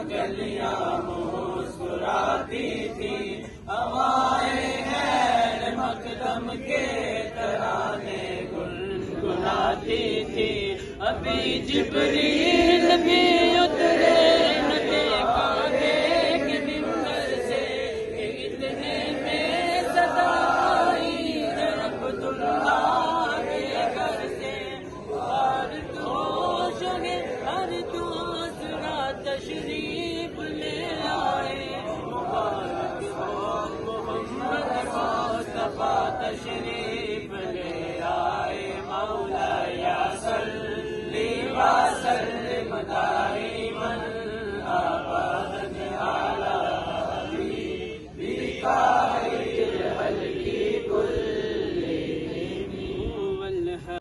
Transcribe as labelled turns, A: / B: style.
A: گلیاں مسکراتی تھی، ہوائیں ہیں مقدم کے ترانے گنگناتی تھی، ابھی جبریل بھی اترے نہ دیکھا ایک ممبر سے کہ اتنے میں صدا آئی ہے عبداللہ کے گھر سے، ہر دوش گے ہر دوسرا تشریف لے آئے، مبارک ہو محمد مصطفیٰ تشریف لے آئے، مولا یا صلی وسلم دائما